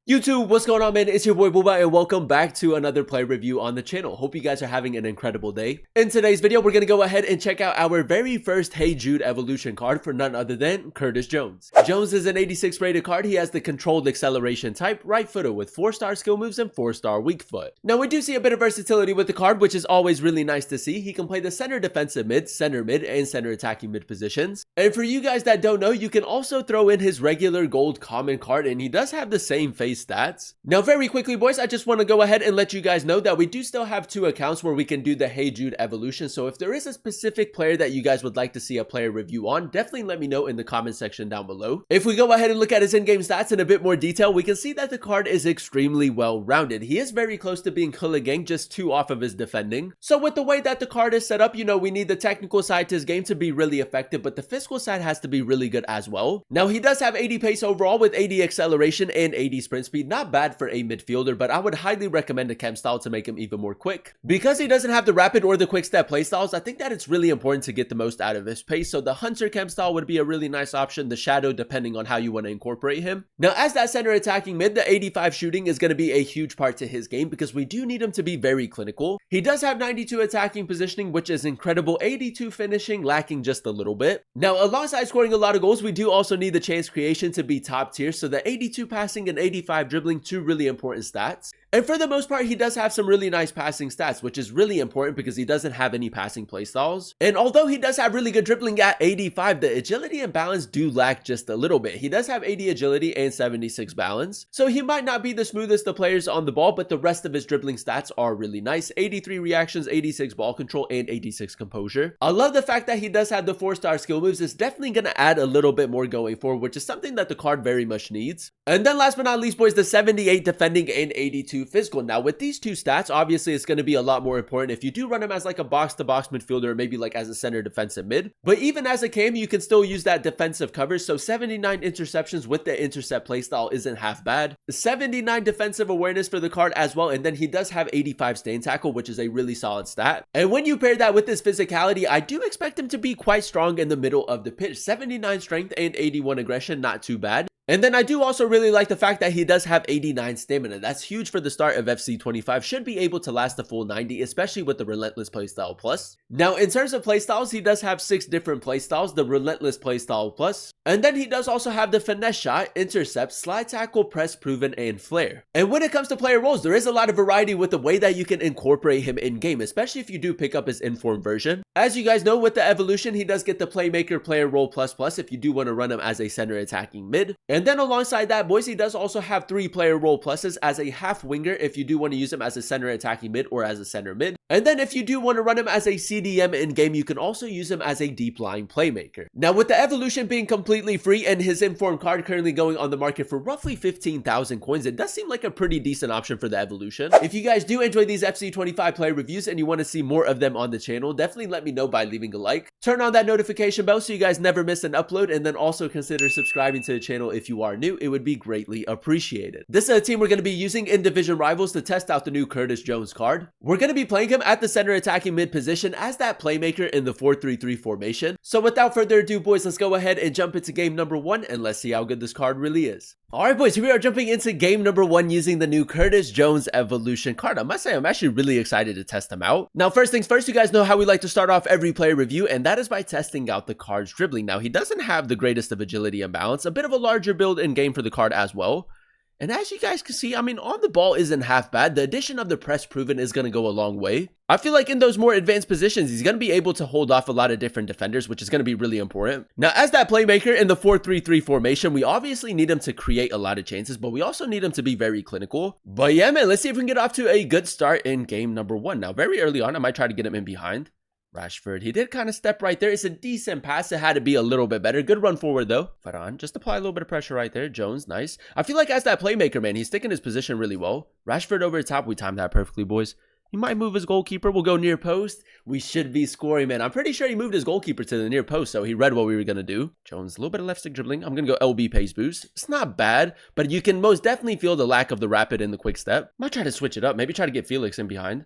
YouTube, what's going on, man? It's your boy Booba and welcome back to another play review on the channel. Hope you guys are having an incredible day. In today's video, we're going to go ahead and check out our very first Hey Jude Evolution card for none other than Curtis Jones. Jones is an 86 rated card. He has the controlled acceleration type, right footer with 4-star skill moves and 4-star weak foot. Now, we do see a bit of versatility with the card, which is always really nice to see. He can play the center defensive mid, center mid, and center attacking mid positions. And for you guys that don't know, you can also throw in his regular gold common card, and he does have the same face stats. Now, very quickly, boys, I just want to go ahead and let you guys know that we do still have 2 accounts where we can do the Hey Jude Evolution. So if there is a specific player that you guys would like to see a player review on, definitely let me know in the comment section down below. If we go ahead and look at his in-game stats in a bit more detail, we can see that the card is extremely well-rounded. He is very close to being Gang, just 2 off of his defending. So with the way that the card is set up, you know, we need the technical side to his game to be really effective, but the physical side has to be really good as well. Now, he does have 80 pace overall with 80 acceleration and 80 sprint speed. Not bad for a midfielder, but I would highly recommend a chem style to make him even more quick. Because he doesn't have the rapid or the quick step playstyles, I think that it's really important to get the most out of his pace. So the Hunter chem style would be a really nice option, the Shadow depending on how you want to incorporate him. Now, as that center attacking mid, the 85 shooting is going to be a huge part to his game because we do need him to be very clinical. He does have 92 attacking positioning, which is incredible, 82 finishing, lacking just a little bit. Now, alongside scoring a lot of goals, we do also need the chance creation to be top tier. So the 82 passing and 85 dribbling, 2 really important stats. And for the most part, he does have some really nice passing stats, which is really important because he doesn't have any passing playstyles. And although he does have really good dribbling at 85, the agility and balance do lack just a little bit. He does have 80 agility and 76 balance. So he might not be the smoothest of players on the ball, but the rest of his dribbling stats are really nice. 83 reactions, 86 ball control, and 86 composure. I love the fact that he does have the 4-star skill moves. It's definitely going to add a little bit more going forward, which is something that the card very much needs. And then last but not least, boys, the 78 defending and 82 physical. Now, with these 2 stats, obviously it's going to be a lot more important if you do run him as like a box-to-box midfielder, or maybe like as a center defensive mid. But even as a cam, you can still use that defensive coverage. So 79 interceptions with the intercept playstyle isn't half bad. 79 defensive awareness for the card as well. And then he does have 85 staying tackle, which is a really solid stat. And when you pair that with his physicality, I do expect him to be quite strong in the middle of the pitch. 79 strength and 81 aggression, not too bad. And then I do also really like the fact that he does have 89 stamina. That's huge for the start of FC25. Should be able to last the full 90, especially with the Relentless Playstyle Plus. Now, in terms of playstyles, he does have 6 different playstyles, the Relentless Playstyle Plus. And then he does also have the Finesse Shot, Intercept, Slide Tackle, Press Proven, and Flare. And when it comes to player roles, there is a lot of variety with the way that you can incorporate him in-game, especially if you do pick up his Inform version. As you guys know, with the Evolution, he does get the Playmaker Player Role Plus Plus if you do want to run him as a center attacking mid. And then alongside that, boys, he does also have 3 player role pluses as a half winger if you do want to use him as a center attacking mid or as a center mid. And then if you do want to run him as a CDM in game, you can also use him as a deep lying playmaker. Now, with the Evolution being completely free and his Inform card currently going on the market for roughly 15,000 coins, it does seem like a pretty decent option for the Evolution. If you guys do enjoy these FC25 player reviews and you want to see more of them on the channel, definitely let me know by leaving a like. Turn on that notification bell so you guys never miss an upload, and then also consider subscribing to the channel if you are new. It would be greatly appreciated. This is a team we're going to be using in Division Rivals to test out the new Curtis Jones card. We're going to be playing him at the center attacking mid position as that playmaker in the 4-3-3 formation. So without further ado, boys, let's go ahead and jump into game number 1 and let's see how good this card really is. Alright, boys, here we are jumping into game number 1 using the new Curtis Jones Evolution card. I must say, I'm actually really excited to test him out. Now, first things first, you guys know how we like to start off every player review, and that is by testing out the card's dribbling. Now, he doesn't have the greatest of agility and balance, a bit of a larger build in game for the card as well. And as you guys can see, I mean, on the ball isn't half bad. The addition of the press proven is going to go a long way. I feel like in those more advanced positions, he's going to be able to hold off a lot of different defenders, which is going to be really important. Now, as that playmaker in the 4-3-3 formation, we obviously need him to create a lot of chances, but we also need him to be very clinical. But yeah, man, let's see if we can get off to a good start in game number 1. Now, very early on, I might try to get him in behind. Rashford, he did kind of step right there. It's a decent pass. It had to be a little bit better. Good run forward, though. Varane, just apply a little bit of pressure right there. Jones, nice. I feel like as that playmaker, man, he's sticking his position really well. Rashford over the top. We timed that perfectly, boys. He might move his goalkeeper. We'll go near post. We should be scoring, man. I'm pretty sure he moved his goalkeeper to the near post, so he read what we were going to do. Jones, a little bit of left stick dribbling. I'm going to go LB pace boost. It's not bad, but you can most definitely feel the lack of the rapid and the quick step. Might try to switch it up. Maybe try to get Felix in behind.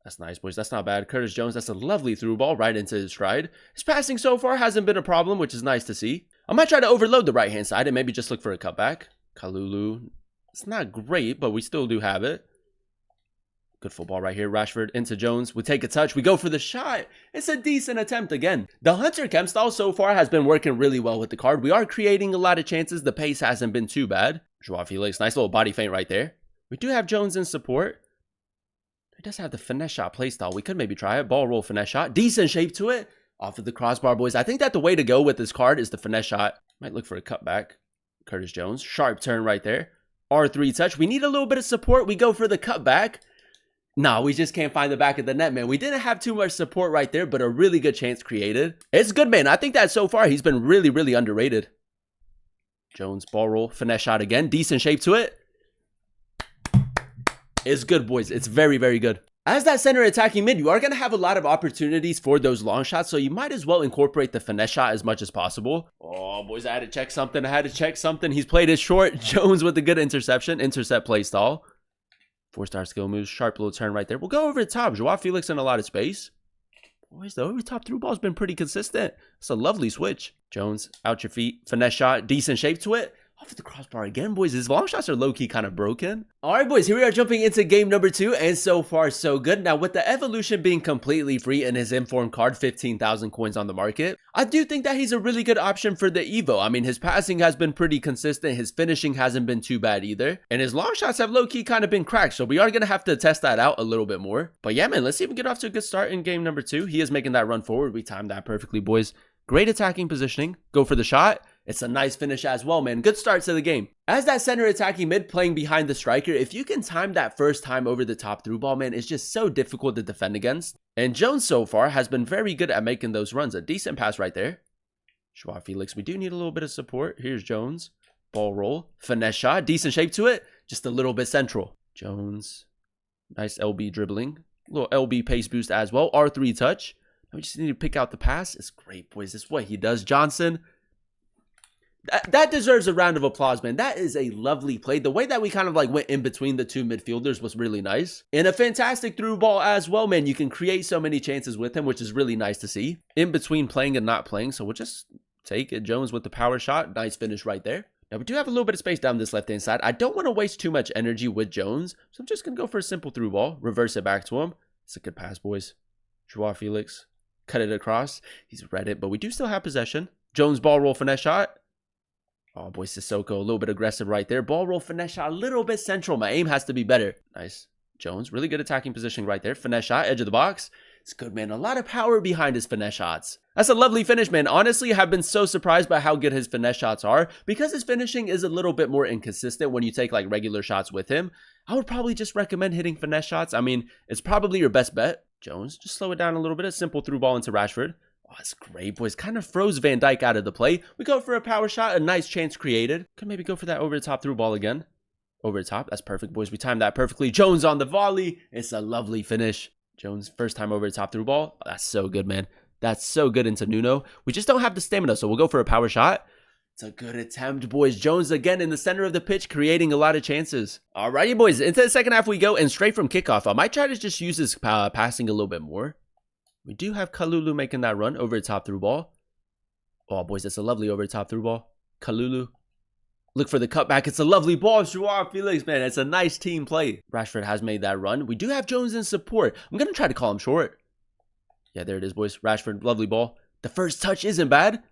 That's nice, boys. That's not bad. Curtis Jones, that's a lovely through ball right into his stride. His passing so far hasn't been a problem, which is nice to see. I might try to overload the right-hand side and maybe just look for a cutback. Kalulu. It's not great, but we still do have it. Good football right here. Rashford into Jones. We take a touch. We go for the shot. It's a decent attempt again. The Hunter Chem style so far has been working really well with the card. We are creating a lot of chances. The pace hasn't been too bad. Joao Felix, nice little body feint right there. We do have Jones in support. He does have the finesse shot playstyle. We could maybe try it. Ball roll finesse shot. Decent shape to it. Off of the crossbar, boys. I think that the way to go with this card is the finesse shot. Might look for a cutback. Curtis Jones. Sharp turn right there. R3 touch. We need a little bit of support. We go for the cutback. No, we just can't find the back of the net, man. We didn't have too much support right there, but a really good chance created. It's good, man. I think that so far he's been really, really underrated. Jones, ball roll, finesse shot again. Decent shape to it. It's good, boys. It's very, very good. As that center attacking mid, you are going to have a lot of opportunities for those long shots, so you might as well incorporate the finesse shot as much as possible. Oh, boys, I had to check something. He's played it short. Jones with a good interception. Intercept play stall. 4-star skill moves. Sharp little turn right there. We'll go over the top. Joao Felix in a lot of space. Boys, the over top through ball's been pretty consistent. It's a lovely switch. Jones, out your feet. Finesse shot. Decent shape to it. Off the crossbar again, boys. His long shots are low-key kind of broken. All right, boys, here we are jumping into game number 2, and so far, so good. Now, with the evolution being completely free and his informed card, 15,000 coins on the market, I do think that he's a really good option for the Evo. I mean, his passing has been pretty consistent. His finishing hasn't been too bad either. And his long shots have low-key kind of been cracked, so we are going to have to test that out a little bit more. But yeah, man, let's see if we get off to a good start in game number 2. He is making that run forward. We timed that perfectly, boys. Great attacking positioning. Go for the shot. It's a nice finish as well, man. Good start to the game. As that center attacking mid playing behind the striker, if you can time that first time over the top through ball, man, it's just so difficult to defend against. And Jones so far has been very good at making those runs. A decent pass right there. Joao Felix, we do need a little bit of support. Here's Jones. Ball roll. Finesse shot. Decent shape to it. Just a little bit central. Jones. Nice LB dribbling. A little LB pace boost as well. R3 touch. We just need to pick out the pass. It's great, boys. This is what he does. Johnson. That deserves a round of applause, man. That is a lovely play. The way that we kind of like went in between the two midfielders was really nice. And a fantastic through ball as well, man. You can create so many chances with him, which is really nice to see. In between playing and not playing. So we'll just take it. Jones with the power shot. Nice finish right there. Now we do have a little bit of space down this left-hand side. I don't want to waste too much energy with Jones. So I'm just going to go for a simple through ball. Reverse it back to him. It's a good pass, boys. Joao Felix. Cut it across. He's read it, but we do still have possession. Jones ball roll finesse shot. Oh, boy, Sissoko, a little bit aggressive right there. Ball roll, finesse shot, a little bit central. My aim has to be better. Nice. Jones, really good attacking positioning right there. Finesse shot, edge of the box. It's good, man. A lot of power behind his finesse shots. That's a lovely finish, man. Honestly, I have been so surprised by how good his finesse shots are. Because his finishing is a little bit more inconsistent when you take like regular shots with him. I would probably just recommend hitting finesse shots. I mean, it's probably your best bet. Jones, just slow it down a little bit. A simple through ball into Rashford. Oh, that's great, boys. Kind of froze Van Dijk out of the play. We go for a power shot, a nice chance created. Could maybe go for that over the top through ball again. Over the top. That's perfect, boys. We timed that perfectly. Jones on the volley. It's a lovely finish. Jones, first time over the top through ball. Oh, that's so good, man. That's so good into Nuno. We just don't have the stamina, so we'll go for a power shot. It's a good attempt, boys. Jones again in the center of the pitch, creating a lot of chances. Alrighty, boys. Into the second half we go, and straight from kickoff. I might try to just use his passing a little bit more. We do have Kalulu making that run over the top through ball. Oh, boys, that's a lovely over the top through ball. Kalulu. Look for the cutback. It's a lovely ball. Joao Felix, man. It's a nice team play. Rashford has made that run. We do have Jones in support. I'm going to try to call him short. Yeah, there it is, boys. Rashford, lovely ball. The first touch isn't bad.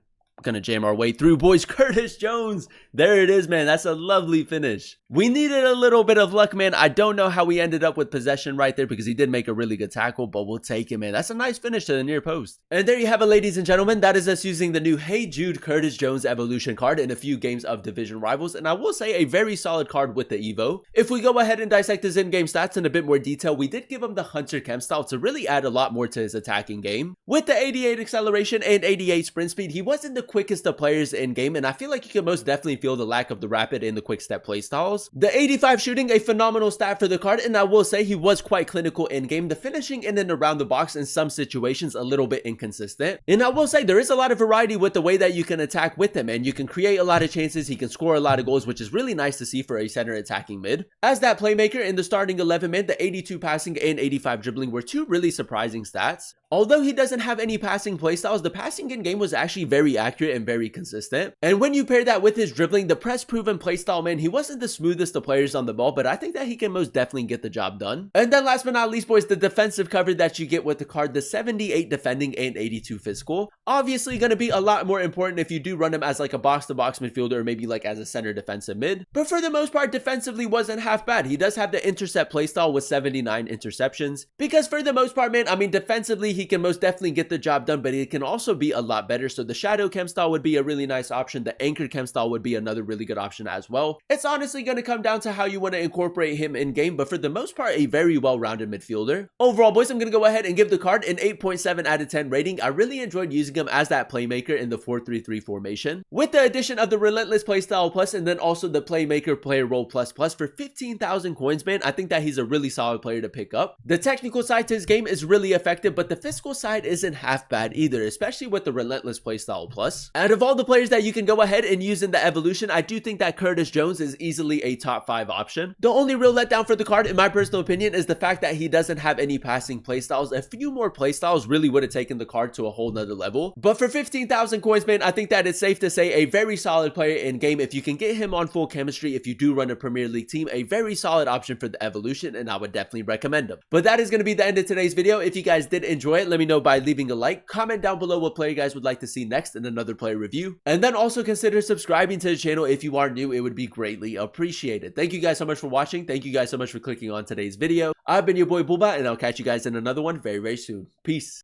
Gonna jam our way through, boys. Curtis Jones. There it is, man. That's a lovely finish. We needed a little bit of luck, man. I don't know how we ended up with possession right there because he did make a really good tackle, but we'll take it, man. That's a nice finish to the near post. And there you have it, ladies and gentlemen. That is us using the new Hey Jude Curtis Jones Evolution card in a few games of Division Rivals, and I will say a very solid card with the Evo. If we go ahead and dissect his in-game stats in a bit more detail, we did give him the Hunter Chem style to really add a lot more to his attacking game. With the 88 acceleration and 88 sprint speed, he wasn't the quickest of players in game, and I feel like you can most definitely feel the lack of the rapid and the quick step playstyles. The 85 shooting, a phenomenal stat for the card, and I will say he was quite clinical in game. The finishing in and around the box in some situations a little bit inconsistent, and I will say there is a lot of variety with the way that you can attack with him, and you can create a lot of chances. He can score a lot of goals, which is really nice to see for a center attacking mid. As that playmaker in the starting 11 mid, the 82 passing and 85 dribbling were two really surprising stats. Although he doesn't have any passing playstyles, the passing in game was actually very accurate and very consistent. And when you pair that with his dribbling, the press proven playstyle, man, he wasn't the smoothest of players on the ball, but I think that he can most definitely get the job done. And then last but not least, boys, the defensive cover that you get with the card, the 78 defending and 82 physical. Obviously going to be a lot more important if you do run him as like a box-to-box midfielder or maybe like as a center defensive mid. But for the most part, defensively wasn't half bad. He does have the intercept playstyle with 79 interceptions. Because for the most part, man, I mean, defensively, he can most definitely get the job done, but it can also be a lot better. So the shadow chem style would be a really nice option. The anchor chem style would be another really good option as well. It's honestly going to come down to how you want to incorporate him in game, but for the most part, a very well-rounded midfielder. Overall, boys, I'm going to go ahead and give the card an 8.7 out of 10 rating. I really enjoyed using him as that playmaker in the 4-3-3 formation. With the addition of the relentless playstyle plus and then also the playmaker player role plus for 15,000 coins, man, I think that he's a really solid player to pick up. The technical side to his game is really effective, but the physical side isn't half bad either, especially with the relentless playstyle plus. Out of all the players that you can go ahead and use in the evolution, I do think that Curtis Jones is easily a top 5 option. The only real letdown for the card, in my personal opinion, is the fact that he doesn't have any passing playstyles. A few more playstyles really would have taken the card to a whole nother level. But for 15,000 coins, man, I think that it's safe to say a very solid player in game. If you can get him on full chemistry, if you do run a Premier League team, a very solid option for the evolution, and I would definitely recommend him. But that is going to be the end of today's video. If you guys did enjoy it, let me know by leaving a like, comment down below what player you guys would like to see next in another player review, and then also consider subscribing to the channel if you are new. It would be greatly appreciated. Thank you guys so much for watching. Thank you guys so much for clicking on today's video. I've been your boy Bulba, and I'll catch you guys in another one very, very soon. Peace.